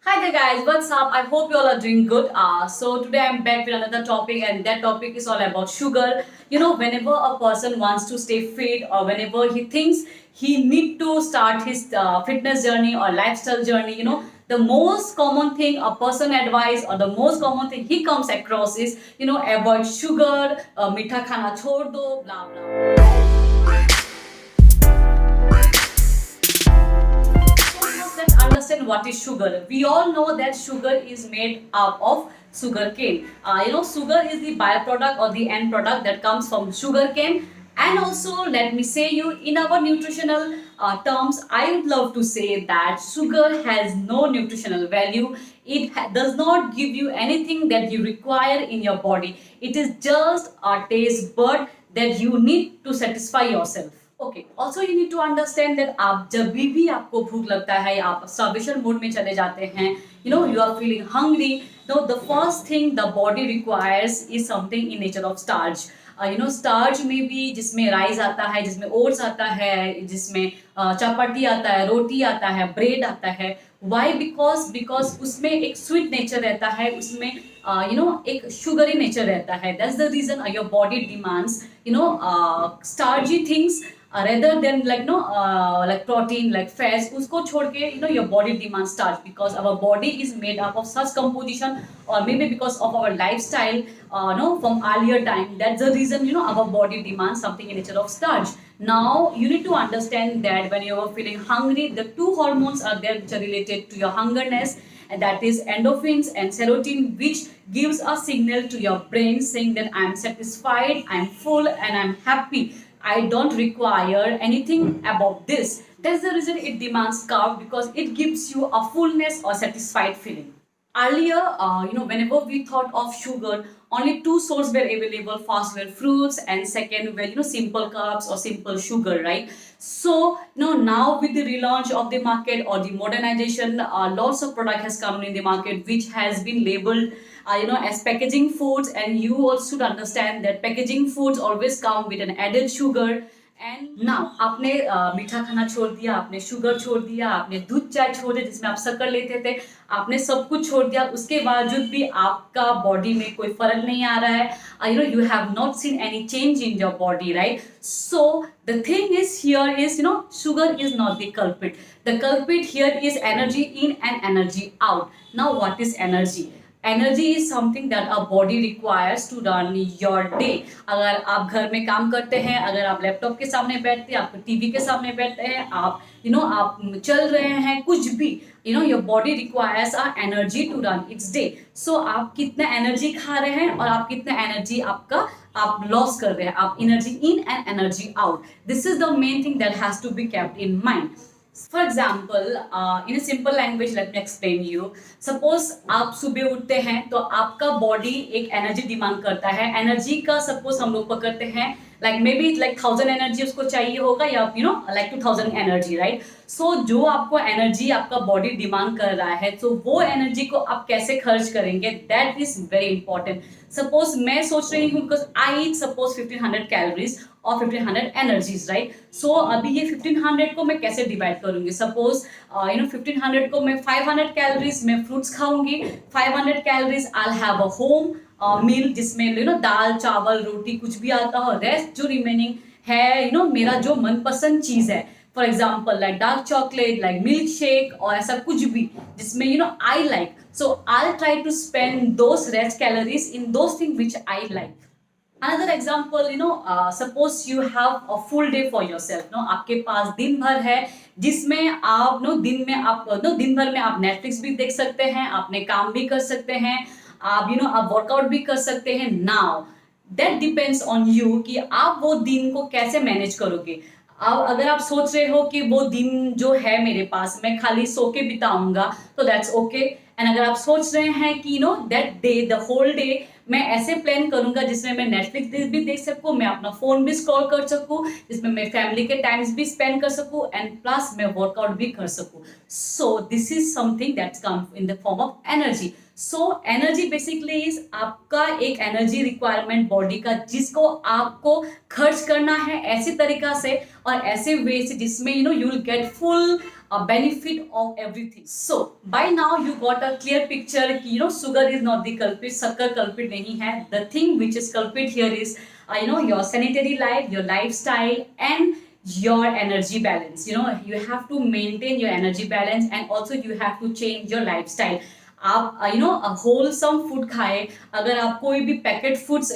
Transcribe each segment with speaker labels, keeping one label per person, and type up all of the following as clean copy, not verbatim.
Speaker 1: Hi there guys, what's up? I hope you all are doing good. So today I'm back with another topic and that topic is all about sugar. Whenever a person wants to stay fit or whenever he thinks he need to start his fitness journey or lifestyle journey, the most common thing a person advise or the most common thing he comes across is, avoid sugar, मीठा खाना छोड़ दो, blah blah. Let's understand what is sugar. We all know that sugar is made up of sugar cane. Sugar is the byproduct or the end product that comes from sugar cane. And also, let me say you in our nutritional terms, I would love to say that sugar has no nutritional value. It does not give you anything that you require in your body. It is just a taste bud that you need to satisfy yourself. Okay also you need to understand that आप जब भी आपको भूख लगता है या आप starvation mode में चले जाते हैं you are feeling hungry no the first thing the body requires is something in nature of starch starch में भी जिसमें राइस आता है जिसमें ओट्स आता है जिसमें चपाती आता है रोटी आता है ब्रेड आता है वाई बिकॉज उसमें एक स्वीट नेचर रहता है उसमें एक शुगरी नेचर रहता है that's the reason your body demands starchy things rather than like protein like fats उसको छोड़ के your body demands starch because our body is made up of such composition or maybe because of our lifestyle from earlier time that's the reason our body demands something in nature of starch. Now you need to understand that when you are feeling hungry the two hormones are there which are related to your hungerness and that is endorphins and serotonin which gives a signal to your brain saying that I'm satisfied, I'm full and I'm happy. I don't require anything above this. That's the reason it demands carb because it gives you a fullness or satisfied feeling. Earlier, whenever we thought of sugar, only two sources were available. First were fruits, and second were simple carbs or simple sugar, right? So now with the relaunch of the market or the modernization, lots of product has come in the market which has been labeled as packaging foods, and you also should understand that packaging foods always come with an added sugar. And now आपने मीठा खाना छोड़ दिया आपने sugar छोड़ दिया आपने दूध चाय छोड़ दिया जिसमें आप शक्कर लेते थे आपने सब कुछ छोड़ दिया उसके बावजूद भी आपका बॉडी में कोई फर्क नहीं आ रहा है you have not seen any change in your body, right? So the thing is here is sugar is not the culprit here is energy in and energy out. Now what is energy? Energy is something that a body requires to run your day. अगर आप घर में काम करते हैं अगर आप laptop के सामने बैठते हैं आप टीवी के सामने बैठते हैं आप आप चल रहे हैं कुछ भी your body requires a energy to run its day. So आप कितना एनर्जी खा रहे हैं और आप कितना एनर्जी आपका आप लॉस कर रहे हैं आप energy in and energy out. This is the main thing that has to be kept in mind. For example, in a simple language, let me explain you. Suppose आप सुबह उठते हैं तो आपका बॉडी एक एनर्जी डिमांड करता है. Energy का सपोज हम लोग पकड़ते हैं like maybe like 1000 एनर्जी उसको चाहिए होगा या like 2000 एनर्जी, राइट? सो जो आपको एनर्जी आपका बॉडी डिमांड कर रहा है तो वो एनर्जी को आप कैसे खर्च करेंगे that is very important. Suppose मैं सोच रही हूँ because I eat suppose 1500 calories और 1500 एनर्जीज, राइट? सो अभी ये 1500 को मैं कैसे डिवाइड करूंगी. सपोज 1500 को मैं 500 कैलोरीज मैं फ्रूट्स खाऊंगी 500 calories I have a home meal जिसमें दाल चावल रोटी कुछ भी आता हो. रेस्ट जो रिमेनिंग है मेरा जो मनपसंद चीज है for example like dark chocolate like milkshake और ऐसा कुछ भी जिसमें I like. So I try to spend those rest calories in those thing which I like. Another example, suppose you have a full day for yourself. आपके पास दिन भर है जिसमें आप दिन में आप दिन भर में आप नेटफ्लिक्स भी देख सकते हैं आपने काम भी कर सकते हैं आप आप वर्कआउट भी कर सकते हैं. Now that depends on you कि आप वो दिन को कैसे मैनेज करोगे. अब अगर आप सोच रहे हो कि वो दिन जो है मेरे पास मैं खाली सो के बिताऊंगा तो दैट्स ओके. एंड अगर आप सोच रहे हैं कि that day the whole day मैं ऐसे प्लान करूंगा जिसमें मैं नेटफ्लिक्स भी देख सकूं मैं अपना फोन भी स्क्रॉल कर सकूं जिसमें मैं फैमिली के टाइम्स भी स्पेंड कर सकूं एंड प्लस मैं वर्कआउट भी कर सकूं. So this is something that's come in the form of energy. So energy basically is आपका एक एनर्जी रिक्वायरमेंट बॉडी का जिसको आपको खर्च करना है ऐसे तरीका से और ऐसे वे से जिसमें you will get full benefit of everything. So by now you got a clear picture कि sugar is not the culprit, शक्कर culprit नहीं है. The thing which is culprit here is your sanitary life, your lifestyle, and your energy balance. You have to maintain your energy balance, and also you have to change your lifestyle. आप wholesome food खाएं. अगर आप कोई भी packet foods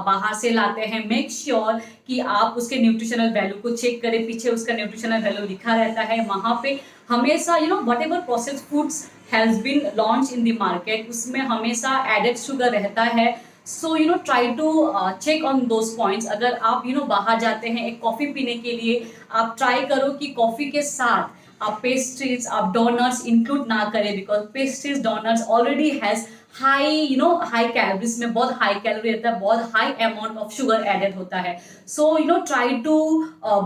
Speaker 1: बाहर से लाते हैं, make sure कि आप उसके न्यूट्रिशनल वैल्यू को चेक करें. पीछे उसका न्यूट्रिशनल वैल्यू लिखा रहता है, वहाँ पे हमेशा whatever process foods has been launch in the market, उसमें हमेशा एडेड शुगर रहता है. So try to check on those points. अगर आप बाहर जाते हैं एक कॉफ़ी पीने के लिए, आप ट्राई करो कि कॉफ़ी के साथ आप पेस्ट्रीज, आप डोनट्स इंक्लूड ना करें, because pastries, donuts already has high high calories में बहुत हाई कैलोरी रहता है, बहुत high amount of sugar added होता है. So try to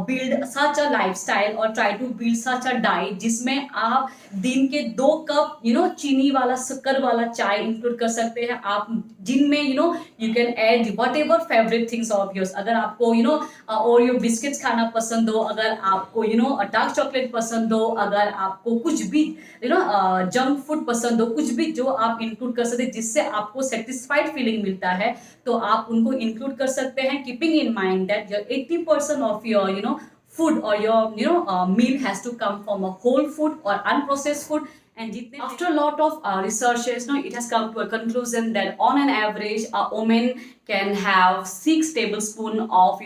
Speaker 1: build such a lifestyle और try to build such a diet जिसमें आप दिन के 2 कप चीनी वाला, शक्कर वाला चाय इंक्लूड कर सकते हैं. आप जिनमें you can add what ever favourite things of yours. अगर आपको ओरियो बिस्किट्स खाना पसंद हो, अगर आपको डार्क चॉकलेट पसंद हो, अगर आपको कुछ भी जंक फूड पसंद हो, कुछ भी जो आप इंक्लूड कर सकते हैं जिससे आपको सेटिस्फाइड फीलिंग मिलता है, तो आप उनको इंक्लूड कर सकते हैं. Keeping in mind that your 80% of your food or your meal has to come from a whole food or unprocessed food. And after a lot of researches, it has come to a conclusion that on an average a woman can have 6 tablespoons of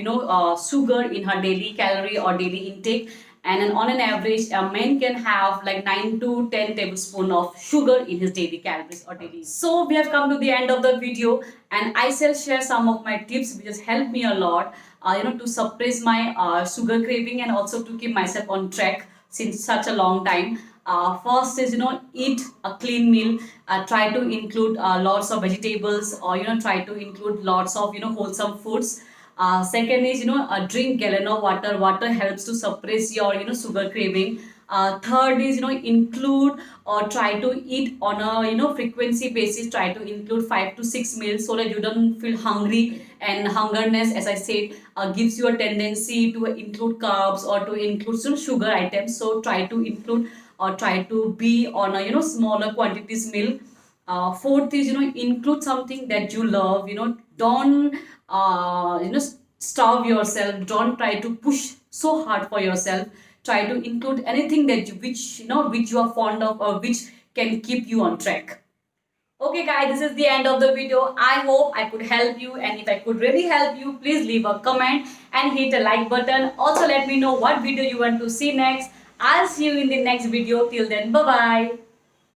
Speaker 1: sugar in her daily calorie or daily intake, and on an average a man can have like 9 to 10 tablespoons of sugar in his daily calories or daily. So we have come to the end of the video, and I shall share some of my tips which has helped me a lot to suppress my sugar craving and also to keep myself on track since such a long time. First is eat a clean meal. Try to include lots of vegetables, or try to include lots of wholesome foods. Second is drink gallon of water. Water helps to suppress your sugar craving. Third is include or try to eat on a frequency basis. Try to include 5 to 6 meals so that you don't feel hungry, and hungerness, as I said, gives you a tendency to include carbs or to include some sugar items. So try to include or try to be on a smaller quantities meal. Fourth is include something that you love. Don't starve yourself. Don't try to push so hard for yourself. Try to include anything that which you are fond of or which can keep you on track. Okay guys, this is the end of the video. I hope I could help you, and if I could really help you, please leave a comment and hit a like button. Also let me know what video you want to see next. I'll see you in the next video. Till then, bye bye.